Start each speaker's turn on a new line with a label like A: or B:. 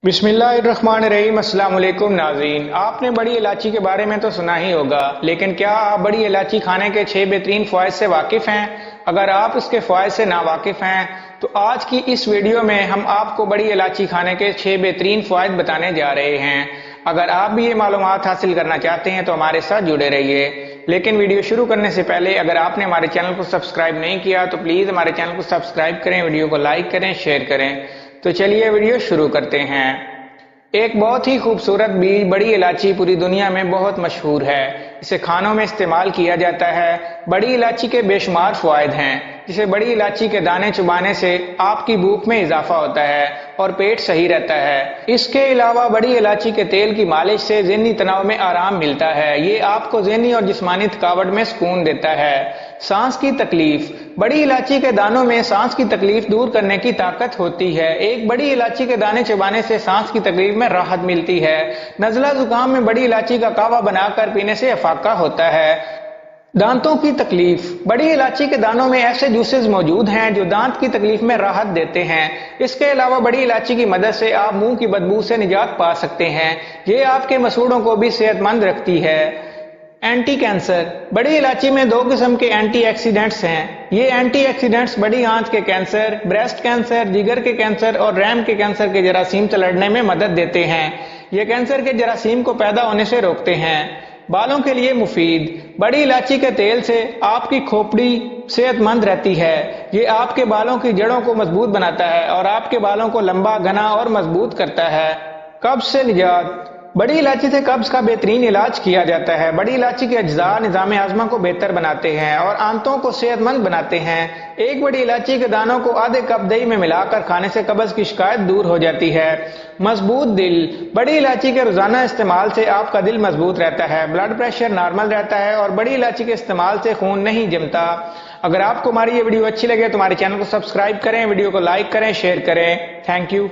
A: बिस्मिल्लाहिर्रहमानिर्रहीम। अस्सलाम वालेकुम नाज़रीन, आपने बड़ी इलायची के बारे में तो सुना ही होगा, लेकिन क्या आप बड़ी इलायची खाने के 6 बेहतरीन फ़वाइद से वाकिफ़ हैं? अगर आप इसके फ़वाइद से ना वाकिफ़ हैं तो आज की इस वीडियो में हम आपको बड़ी इलायची खाने के 6 बेहतरीन फ़वाइद बताने जा रहे हैं। अगर आप भी ये मालूमात हासिल करना चाहते हैं तो हमारे साथ जुड़े रहिए। लेकिन वीडियो शुरू करने से पहले अगर आपने हमारे चैनल को सब्सक्राइब नहीं किया तो प्लीज़ हमारे चैनल को सब्सक्राइब करें, वीडियो को लाइक करें, शेयर करें। तो चलिए वीडियो शुरू करते हैं। एक बहुत ही खूबसूरत बीज बड़ी इलायची पूरी दुनिया में बहुत मशहूर है। इसे खानों में इस्तेमाल किया जाता है। बड़ी इलायची के बेशुमार फ़वाइद हैं, जिसे बड़ी इलायची के दाने चबाने से आपकी भूख में इजाफा होता है और पेट सही रहता है। इसके अलावा बड़ी इलायची के तेल की मालिश से ज़हनी तनाव में आराम मिलता है। ये आपको ज़हनी और जिस्मानी थकावट में सुकून देता है। सांस की तकलीफ, बड़ी इलायची के दानों में सांस की तकलीफ दूर करने की ताकत होती है। एक बड़ी इलायची के दाने चबाने से सांस की तकलीफ में राहत मिलती है। नज़ला जुकाम में बड़ी इलायची का कावा बनाकर पीने से अफाका होता है। दांतों की तकलीफ, बड़ी इलायची के दानों में ऐसे जूसेस मौजूद हैं जो दांत की तकलीफ में राहत देते हैं। इसके अलावा बड़ी इलायची की मदद से आप मुंह की बदबू से निजात पा सकते हैं। ये आपके मसूड़ों को भी सेहतमंद रखती है। एंटी कैंसर, बड़ी इलायची में 2 किस्म के एंटीऑक्सीडेंट्स हैं। ये एंटीऑक्सीडेंट्स बड़ी आंत के कैंसर, ब्रेस्ट कैंसर, जिगर के कैंसर और रैम के कैंसर के जरासीम से लड़ने में मदद देते हैं। ये कैंसर के जरासीम को पैदा होने से रोकते हैं। बालों के लिए मुफीद, बड़ी इलायची के तेल से आपकी खोपड़ी सेहतमंद रहती है। ये आपके बालों की जड़ों को मजबूत बनाता है और आपके बालों को लंबा, घना और मजबूत करता है। कब्ज से निजात, बड़ी इलायची से कब्ज का बेहतरीन इलाज किया जाता है। बड़ी इलायची के अज्जा निज़ाम हाज़मा को बेहतर बनाते हैं और आंतों को सेहतमंद बनाते हैं। एक बड़ी इलायची के दानों को आधे कप दही में मिलाकर खाने से कब्ज की शिकायत दूर हो जाती है। मजबूत दिल, बड़ी इलायची के रोजाना इस्तेमाल से आपका दिल मजबूत रहता है, ब्लड प्रेशर नॉर्मल रहता है और बड़ी इलायची के इस्तेमाल से खून नहीं जमता। अगर आपको हमारी ये वीडियो अच्छी लगे तो हमारे चैनल को सब्सक्राइब करें, वीडियो को लाइक करें, शेयर करें। Thank you.